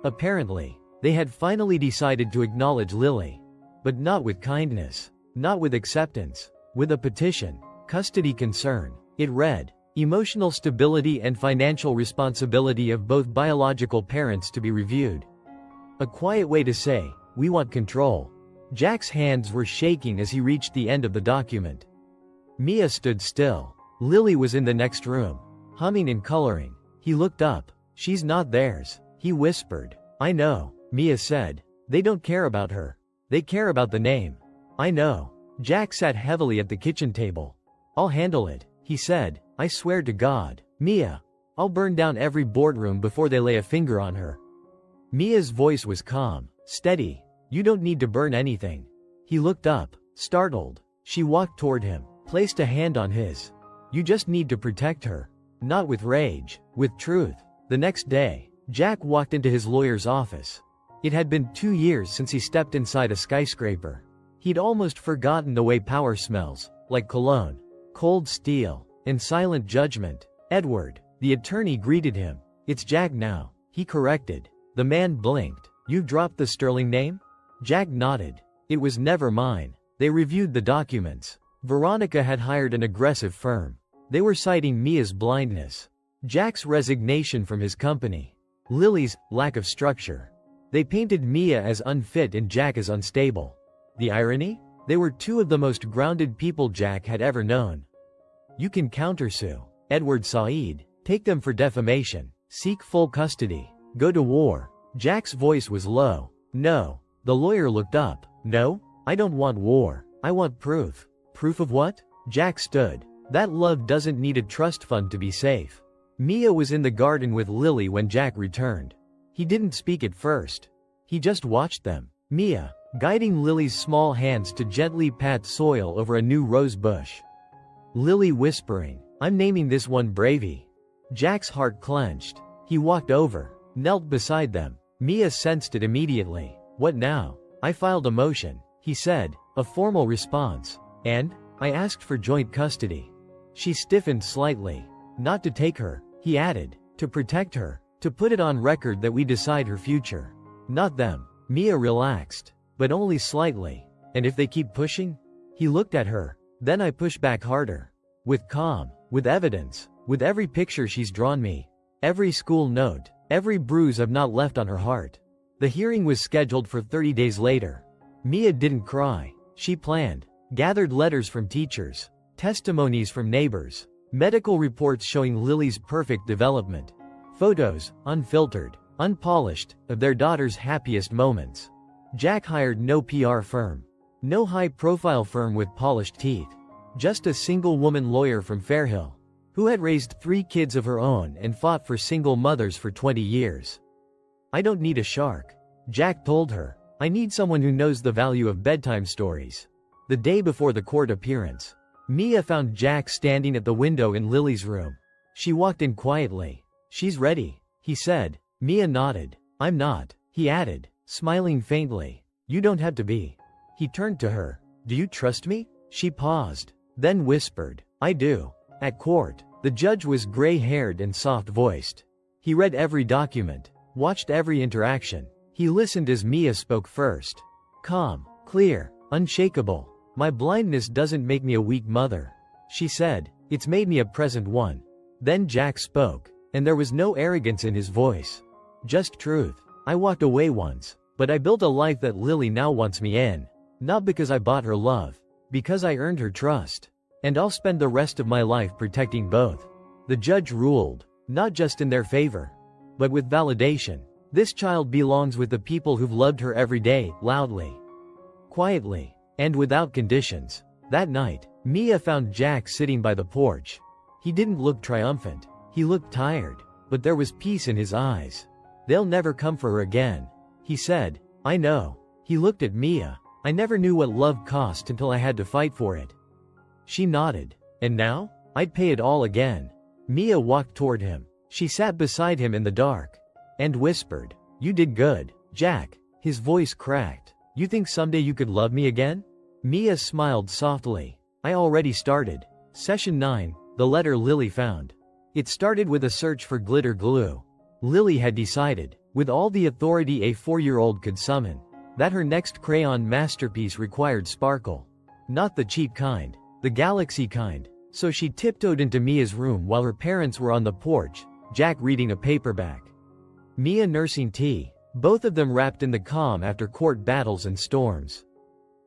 Apparently, they had finally decided to acknowledge Lily. But not with kindness. Not with acceptance. With a petition. Custody concern. It read, "Emotional stability and financial responsibility of both biological parents to be reviewed." A quiet way to say, "We want control." Jack's hands were shaking as he reached the end of the document. Mia stood still. Lily was in the next room, humming and coloring. He looked up. "She's not theirs," he whispered. "I know," Mia said. "They don't care about her. They care about the name." "I know." Jack sat heavily at the kitchen table. "I'll handle it," he said. "I swear to God, Mia. I'll burn down every boardroom before they lay a finger on her." Mia's voice was calm, steady. "You don't need to burn anything." He looked up, startled. She walked toward him, placed a hand on his. "You just need to protect her." Not with rage, with truth. The next day, Jack walked into his lawyer's office. It had been 2 years since he stepped inside a skyscraper. He'd almost forgotten the way power smells, like cologne, cold steel, and silent judgment. "Edward," the attorney greeted him. "It's Jack now," he corrected. The man blinked. "You've dropped the Sterling name?" Jack nodded. "It was never mine." They reviewed the documents. Veronica had hired an aggressive firm. They were citing Mia's blindness, Jack's resignation from his company, Lily's lack of structure. They painted Mia as unfit and Jack as unstable. The irony? They were two of the most grounded people Jack had ever known. "You can countersue Edward Said, take them for defamation, seek full custody, go to war." Jack's voice was low. "No." The lawyer looked up. "No? I don't want war. I want proof." "Proof of what?" Jack stood. That love doesn't need a trust fund to be safe. Mia was in the garden with Lily when Jack returned. He didn't speak at first. He just watched them. Mia, guiding Lily's small hands to gently pat soil over a new rose bush. Lily whispering, "I'm naming this one Bravey." Jack's heart clenched. He walked over, knelt beside them. Mia sensed it immediately. "What now?" "I filed a motion," he said, a formal response. "And? I asked for joint custody." She stiffened slightly. "Not to take her," he added, "to protect her, to put it on record that we decide her future. Not them." Mia relaxed, but only slightly. "And if they keep pushing?" He looked at her. "Then I push back harder. With calm, with evidence, with every picture she's drawn me. Every school note, every bruise I've not left on her heart." The hearing was scheduled for 30 days later. Mia didn't cry. She planned, gathered letters from teachers, testimonies from neighbors, medical reports showing Lily's perfect development, photos, unfiltered, unpolished, of their daughter's happiest moments. Jack hired no PR firm. No high-profile firm with polished teeth. Just a single-woman lawyer from Fairhill, who had raised 3 kids of her own and fought for single mothers for 20 years. "I don't need a shark," Jack told her. "I need someone who knows the value of bedtime stories." The day before the court appearance, Mia found Jack standing at the window in Lily's room. She walked in quietly. "She's ready," he said. Mia nodded. "I'm not," he added, smiling faintly. "You don't have to be." He turned to her. "Do you trust me?" She paused, then whispered, "I do." At court, the judge was gray-haired and soft-voiced. He read every document, watched every interaction. He listened as Mia spoke first. Calm, clear, unshakable. "My blindness doesn't make me a weak mother," she said. "It's made me a present one." Then Jack spoke, and there was no arrogance in his voice. Just truth. "I walked away once, but I built a life that Lily now wants me in. Not because I bought her love, because I earned her trust. And I'll spend the rest of my life protecting both." The judge ruled, not just in their favor, but with validation. "This child belongs with the people who've loved her every day, loudly, quietly, and without conditions." That night, Mia found Jack sitting by the porch. He didn't look triumphant. He looked tired, but there was peace in his eyes. "They'll never come for her again," he said. "I know." He looked at Mia. "I never knew what love cost until I had to fight for it." She nodded. "And now? I'd pay it all again." Mia walked toward him. She sat beside him in the dark, and whispered, "You did good, Jack." His voice cracked. "You think someday you could love me again?" Mia smiled softly. "I already started." Session 9, the letter Lily found. It started with a search for glitter glue. Lily had decided, with all the authority a 4-year-old could summon, that her next crayon masterpiece required sparkle. Not the cheap kind, the galaxy kind. So she tiptoed into Mia's room while her parents were on the porch, Jack reading a paperback, Mia nursing tea, both of them wrapped in the calm after court battles and storms.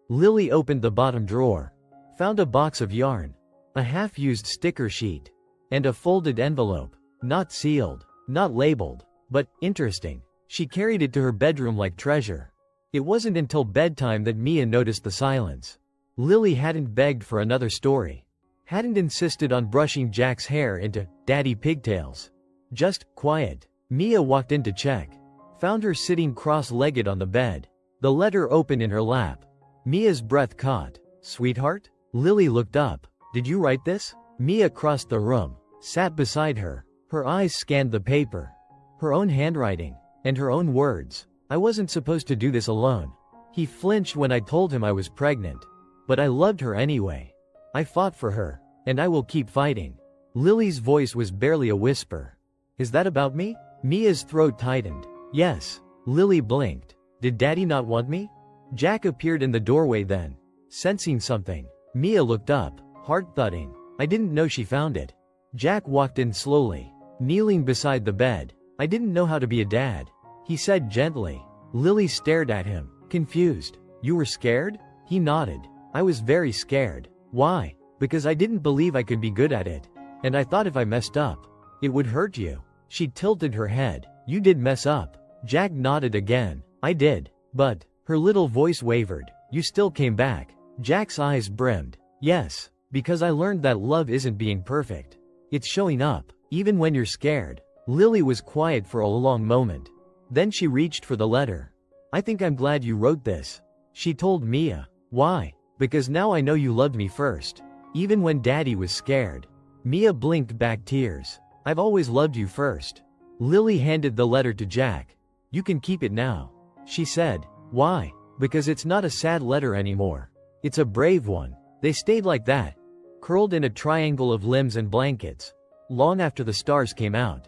Lily opened the bottom drawer, found a box of yarn, a half-used sticker sheet, and a folded envelope, not sealed, not labeled, but interesting. She carried it to her bedroom like treasure. It wasn't until bedtime that Mia noticed the silence. Lily hadn't begged for another story, hadn't insisted on brushing Jack's hair into daddy pigtails. Just quiet. Mia walked in to check, found her sitting cross-legged on the bed, the letter open in her lap. Mia's breath caught. "Sweetheart?" Lily looked up. "Did you write this?" Mia crossed the room, sat beside her. Her eyes scanned the paper. Her own handwriting, and her own words. "I wasn't supposed to do this alone. He flinched when I told him I was pregnant. But I loved her anyway. I fought for her, and I will keep fighting." Lily's voice was barely a whisper. "Is that about me?" Mia's throat tightened. "Yes." Lily blinked. "Did Daddy not want me?" Jack appeared in the doorway then, sensing something. Mia looked up, heart thudding. "I didn't know she found it." Jack walked in slowly, kneeling beside the bed. "I didn't know how to be a dad," he said gently. Lily stared at him, confused. "You were scared?" He nodded. "I was very scared." "Why?" "Because I didn't believe I could be good at it. And I thought if I messed up, it would hurt you." She tilted her head. "You did mess up." Jack nodded again. "I did. But," her little voice wavered, "you still came back." Jack's eyes brimmed. "Yes." Because I learned that love isn't being perfect. It's showing up, even when you're scared. Lily was quiet for a long moment. Then she reached for the letter. I think I'm glad you wrote this. She told Mia. Why? Because now I know you loved me first. Even when Daddy was scared. Mia blinked back tears. I've always loved you first. Lily handed the letter to Jack. You can keep it now. She said. Why? Because it's not a sad letter anymore. It's a brave one. They stayed like that, curled in a triangle of limbs and blankets, long after the stars came out.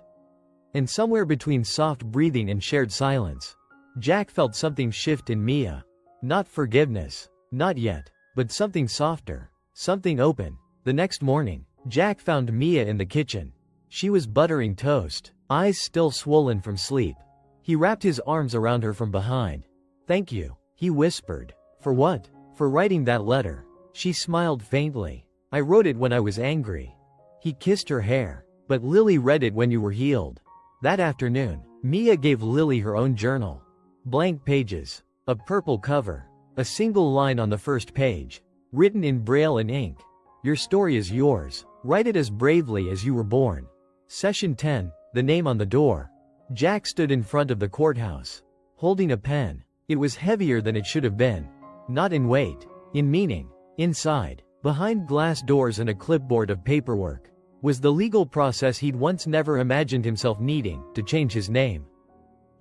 And somewhere between soft breathing and shared silence, Jack felt something shift in Mia. Not forgiveness. Not yet. But something softer. Something open. The next morning, Jack found Mia in the kitchen. She was buttering toast, eyes still swollen from sleep. He wrapped his arms around her from behind. Thank you, he whispered. For what? For writing that letter. She smiled faintly. I wrote it when I was angry. He kissed her hair. But Lily read it when you were healed. That afternoon, Mia gave Lily her own journal. Blank pages. A purple cover. A single line on the first page. Written in braille and ink. Your story is yours. Write it as bravely as you were born. Session 10, the name on the door. Jack stood in front of the courthouse, holding a pen. It was heavier than it should have been. Not in weight, in meaning. Inside, behind glass doors and a clipboard of paperwork, was the legal process he'd once never imagined himself needing to change his name.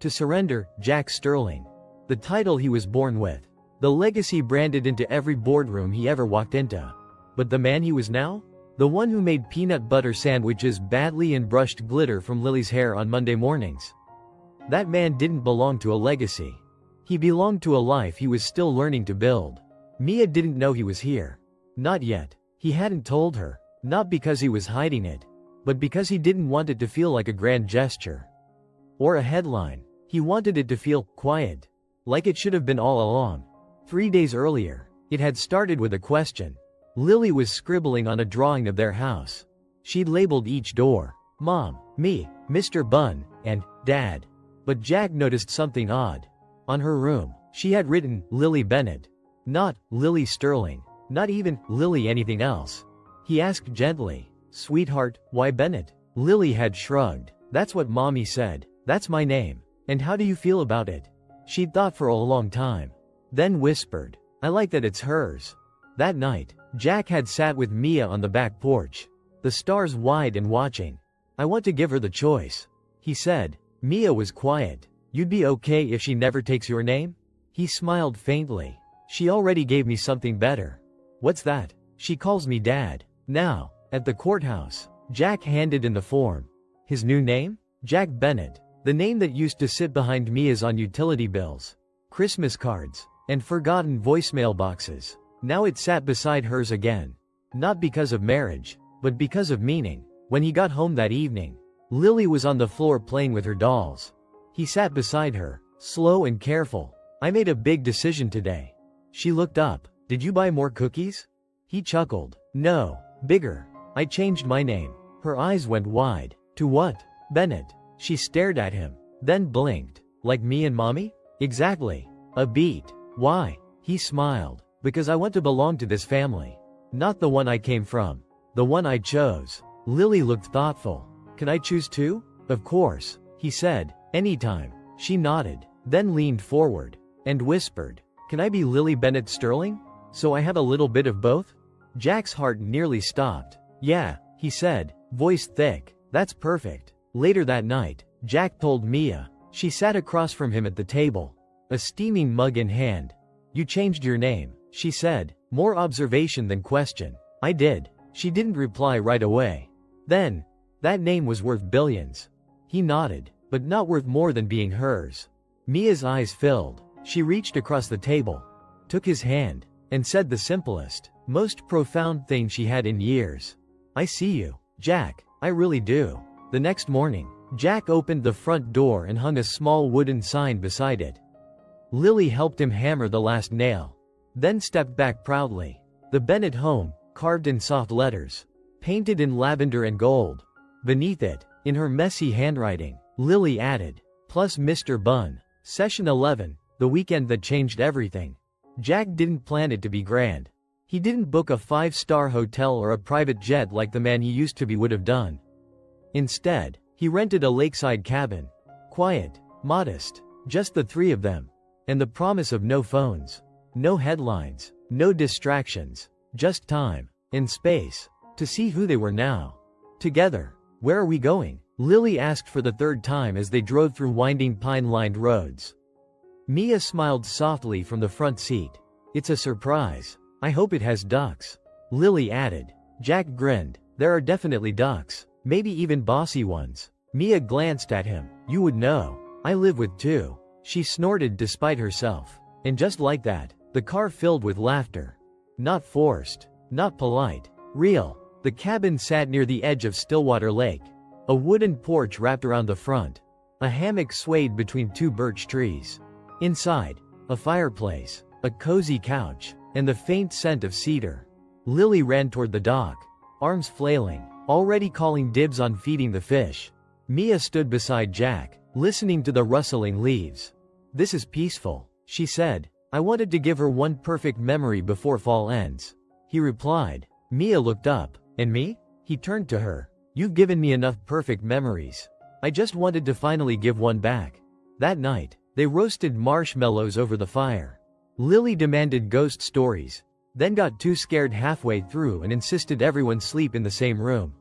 To surrender, Jack Sterling. The title he was born with. The legacy branded into every boardroom he ever walked into. But the man he was now? The one who made peanut butter sandwiches badly and brushed glitter from Lily's hair on Monday mornings. That man didn't belong to a legacy. He belonged to a life he was still learning to build. Mia didn't know he was here. Not yet. He hadn't told her. Not because he was hiding it, but because he didn't want it to feel like a grand gesture. Or a headline. He wanted it to feel quiet. Like it should have been all along. 3 days earlier, it had started with a question. Lily was scribbling on a drawing of their house. She'd labeled each door. Mom, me, Mr. Bunn, and Dad. But Jack noticed something odd. On her room, she had written Lily Bennett. Not Lily Sterling. Not even Lily anything else. He asked gently, Sweetheart, why Bennett? Lily had shrugged. That's what Mommy said. That's my name. And how do you feel about it? She'd thought for a long time. Then whispered, I like that it's hers. That night, Jack had sat with Mia on the back porch. The stars wide and watching. I want to give her the choice. He said. Mia was quiet. You'd be okay if she never takes your name? He smiled faintly. She already gave me something better. What's that? She calls me Dad. Now, at the courthouse, Jack handed in the form. His new name? Jack Bennett. The name that used to sit behind Mia's on utility bills, Christmas cards, and forgotten voicemail boxes. Now it sat beside hers again. Not because of marriage, but because of meaning. When he got home that evening, Lily was on the floor playing with her dolls. He sat beside her, slow and careful. I made a big decision today. She looked up. Did you buy more cookies? He chuckled. No, bigger. I changed my name. Her eyes went wide. To what? Bennett. She stared at him, then blinked. Like me and Mommy? Exactly. A beat. Why? He smiled. Because I want to belong to this family. Not the one I came from. The one I chose. Lily looked thoughtful. Can I choose too? Of course, he said. Anytime. She nodded, then leaned forward, and whispered, Can I be Lily Bennett Sterling? So I have a little bit of both? Jack's heart nearly stopped. Yeah, he said, voice thick. That's perfect. Later that night, Jack told Mia. She sat across from him at the table, a steaming mug in hand. You changed your name, she said, more observation than question. I did. She didn't reply right away. Then, that name was worth billions. He nodded, but not worth more than being hers. Mia's eyes filled. She reached across the table, took his hand, and said the simplest, most profound thing she had in years. I see you, Jack, I really do. The next morning, Jack opened the front door and hung a small wooden sign beside it. Lily helped him hammer the last nail, then stepped back proudly. The Bennett home, carved in soft letters, painted in lavender and gold. Beneath it, in her messy handwriting, Lily added, plus Mr. Bunn. Session 11, the weekend that changed everything. Jack didn't plan it to be grand. He didn't book a 5-star hotel or a private jet like the man he used to be would have done. Instead, he rented a lakeside cabin. Quiet, modest, just the three of them. And the promise of no phones. No headlines, no distractions, just time and space to see who they were now. Together. Where are we going? Lily asked for the third time as they drove through winding pine-lined roads. Mia smiled softly from the front seat. It's a surprise. I hope it has ducks. Lily added. Jack grinned. There are definitely ducks. Maybe even bossy ones. Mia glanced at him. You would know. I live with two. She snorted despite herself. And just like that, the car filled with laughter. Not forced. Not polite. Real. The cabin sat near the edge of Stillwater Lake. A wooden porch wrapped around the front. A hammock swayed between two birch trees. Inside, a fireplace, a cozy couch, and the faint scent of cedar. Lily ran toward the dock, arms flailing, already calling dibs on feeding the fish. Mia stood beside Jack, listening to the rustling leaves. This is peaceful, she said. I wanted to give her one perfect memory before fall ends. He replied. Mia looked up. And me? He turned to her. You've given me enough perfect memories. I just wanted to finally give one back. That night, they roasted marshmallows over the fire. Lily demanded ghost stories, then got too scared halfway through and insisted everyone sleep in the same room.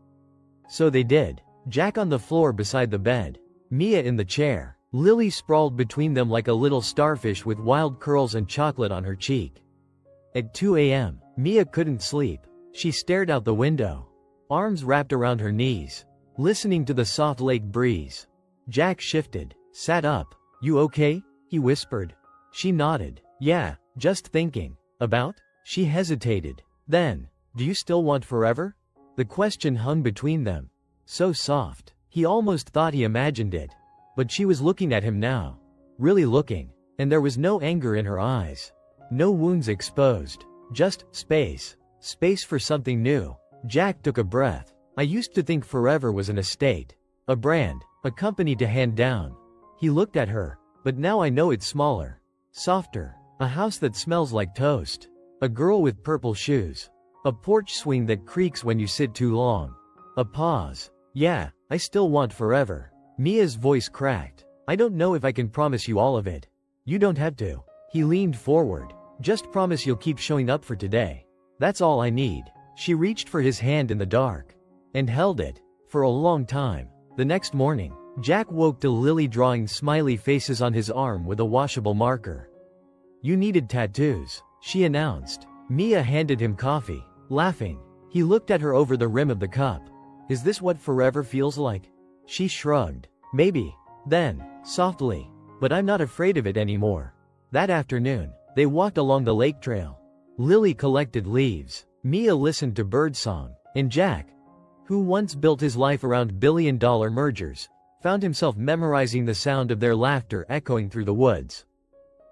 So they did. Jack on the floor beside the bed. Mia in the chair. Lily sprawled between them like a little starfish with wild curls and chocolate on her cheek. At 2 a.m., Mia couldn't sleep. She stared out the window, arms wrapped around her knees, listening to the soft lake breeze. Jack shifted, sat up. You okay? He whispered. She nodded. Yeah, just thinking. About? She hesitated. Then, do you still want forever? The question hung between them. So soft. He almost thought he imagined it. But she was looking at him now. Really looking. And there was no anger in her eyes. No wounds exposed. Just space. Space for something new. Jack took a breath. I used to think forever was an estate. A brand. A company to hand down. He looked at her. But now I know it's smaller. Softer. A house that smells like toast. A girl with purple shoes. A porch swing that creaks when you sit too long. A pause. Yeah, I still want forever. Mia's voice cracked. I don't know if I can promise you all of it. You don't have to. He leaned forward. Just promise you'll keep showing up for today. That's all I need. She reached for his hand in the dark. And held it. For a long time. The next morning, Jack woke to Lily drawing smiley faces on his arm with a washable marker. You needed tattoos, she announced. Mia handed him coffee, laughing. He looked at her over the rim of the cup. Is this what forever feels like? She shrugged. Maybe. Then, softly. But I'm not afraid of it anymore. That afternoon, they walked along the lake trail. Lily collected leaves. Mia listened to birdsong. And Jack, who once built his life around billion-dollar mergers, found himself memorizing the sound of their laughter echoing through the woods.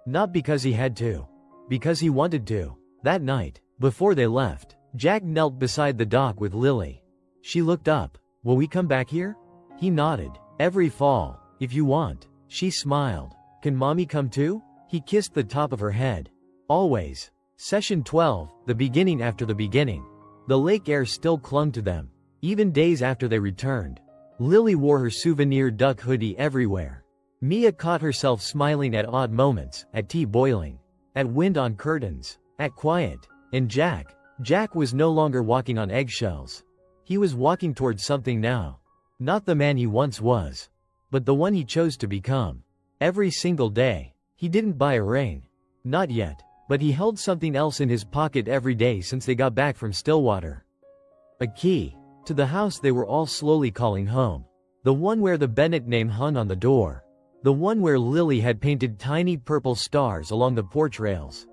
Not because he had to. Because he wanted to. That night, before they left, Jack knelt beside the dock with Lily. She looked up. Will we come back here? He nodded. Every fall, if you want. She smiled. Can mommy come too? He kissed the top of her head. Always. Session 12, the beginning after the beginning. The lake air still clung to them, even days after they returned. Lily wore her souvenir duck hoodie everywhere. Mia caught herself smiling at odd moments, at tea boiling, at wind on curtains, at quiet. And Jack was no longer walking on eggshells. He was walking towards something now. Not the man he once was, but the one he chose to become. Every single day, he didn't buy a ring. Not yet. But he held something else in his pocket every day since they got back from Stillwater. A key to the house they were all slowly calling home. The one where the Bennett name hung on the door. The one where Lily had painted tiny purple stars along the porch rails.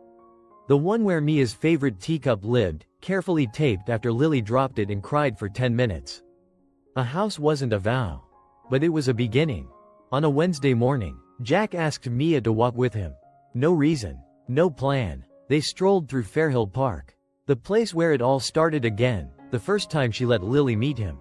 The one where Mia's favorite teacup lived, carefully taped after Lily dropped it and cried for 10 minutes. A house wasn't a vow. But it was a beginning. On a Wednesday morning, Jack asked Mia to walk with him. No reason. No plan. They strolled through Fairhill Park. The place where it all started again, the first time she let Lily meet him.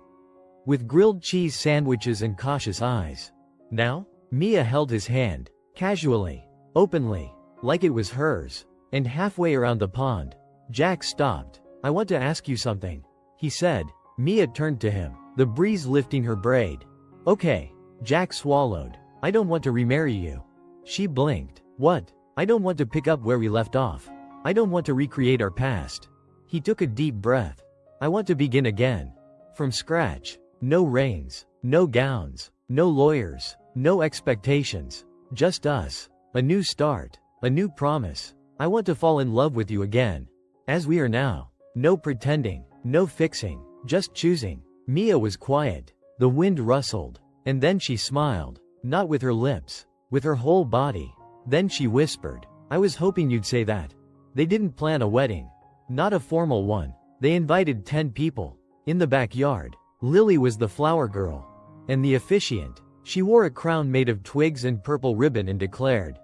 With grilled cheese sandwiches and cautious eyes. Now? Mia held his hand, casually, openly, like it was hers. And halfway around the pond, Jack stopped. I want to ask you something, he said. Mia turned to him, the breeze lifting her braid. Okay. Jack swallowed. I don't want to remarry you. She blinked. What? I don't want to pick up where we left off. I don't want to recreate our past. He took a deep breath. I want to begin again. From scratch. No reins. No gowns. No lawyers. No expectations. Just us. A new start. A new promise. I want to fall in love with you again. As we are now. No pretending. No fixing. Just choosing. Mia was quiet. The wind rustled. And then she smiled. Not with her lips. With her whole body. Then she whispered. I was hoping you'd say that. They didn't plan a wedding. Not a formal one. They invited 10 people. In the backyard. Lily was the flower girl. And the officiant. She wore a crown made of twigs and purple ribbon and declared,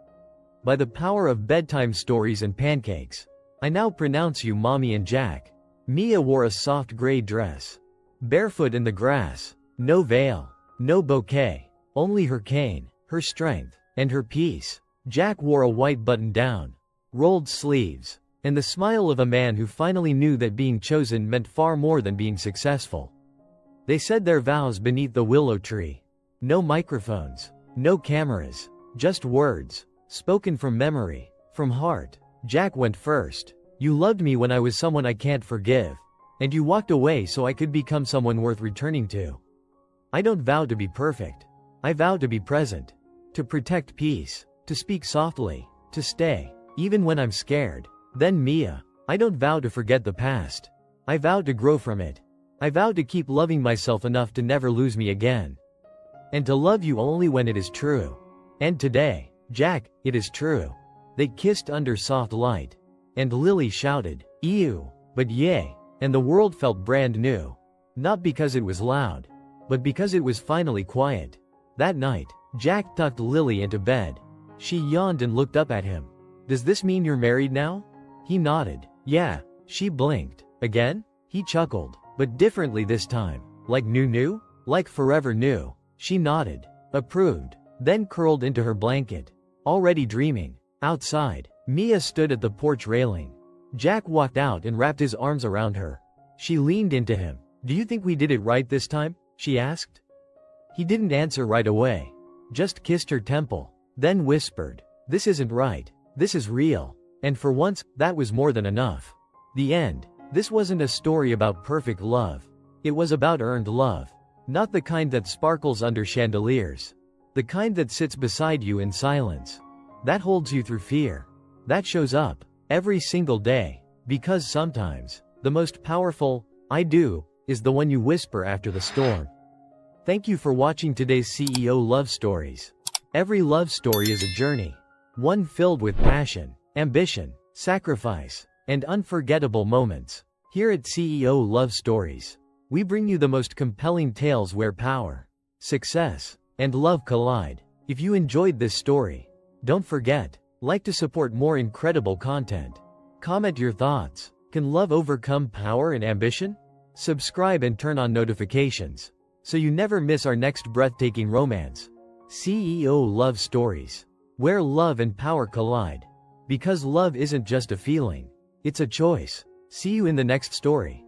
by the power of bedtime stories and pancakes, I now pronounce you Mommy and Jack. Mia wore a soft gray dress. Barefoot in the grass. No veil. No bouquet. Only her cane, her strength, and her peace. Jack wore a white button-down, rolled sleeves, and the smile of a man who finally knew that being chosen meant far more than being successful. They said their vows beneath the willow tree. No microphones. No cameras. Just words. Spoken from memory. From heart. Jack went first. You loved me when I was someone I can't forgive. And you walked away so I could become someone worth returning to. I don't vow to be perfect. I vow to be present. To protect peace. To speak softly. To stay. Even when I'm scared. Then Mia. I don't vow to forget the past. I vow to grow from it. I vow to keep loving myself enough to never lose me again. And to love you only when it is true. And today, Jack, it is true. They kissed under soft light. And Lily shouted, ew, but yay. And the world felt brand new. Not because it was loud, but because it was finally quiet. That night, Jack tucked Lily into bed. She yawned and looked up at him. Does this mean you're married now? He nodded. Yeah. She blinked. Again? He chuckled, but differently this time. Like new? Like forever new. She nodded. Approved. Then curled into her blanket. Already dreaming. Outside, Mia stood at the porch railing. Jack walked out and wrapped his arms around her. She leaned into him. Do you think we did it right this time? She asked. He didn't answer right away. Just kissed her temple. Then whispered. This isn't right. This is real. And for once, that was more than enough. The end. This wasn't a story about perfect love. It was about earned love. Not the kind that sparkles under chandeliers. The kind that sits beside you in silence. That holds you through fear. That shows up every single day. Because sometimes, the most powerful, I do, is the one you whisper after the storm. Thank you for watching today's CEO Love Stories. Every love story is a journey. One filled with passion, ambition, sacrifice, and unforgettable moments. Here at CEO Love Stories, we bring you the most compelling tales where power, success, and love collide. If you enjoyed this story, don't forget, like to support more incredible content. Comment your thoughts. Can love overcome power and ambition? Subscribe and turn on notifications, so you never miss our next breathtaking romance. CEO Love Stories, where love and power collide. Because love isn't just a feeling, it's a choice. See you in the next story.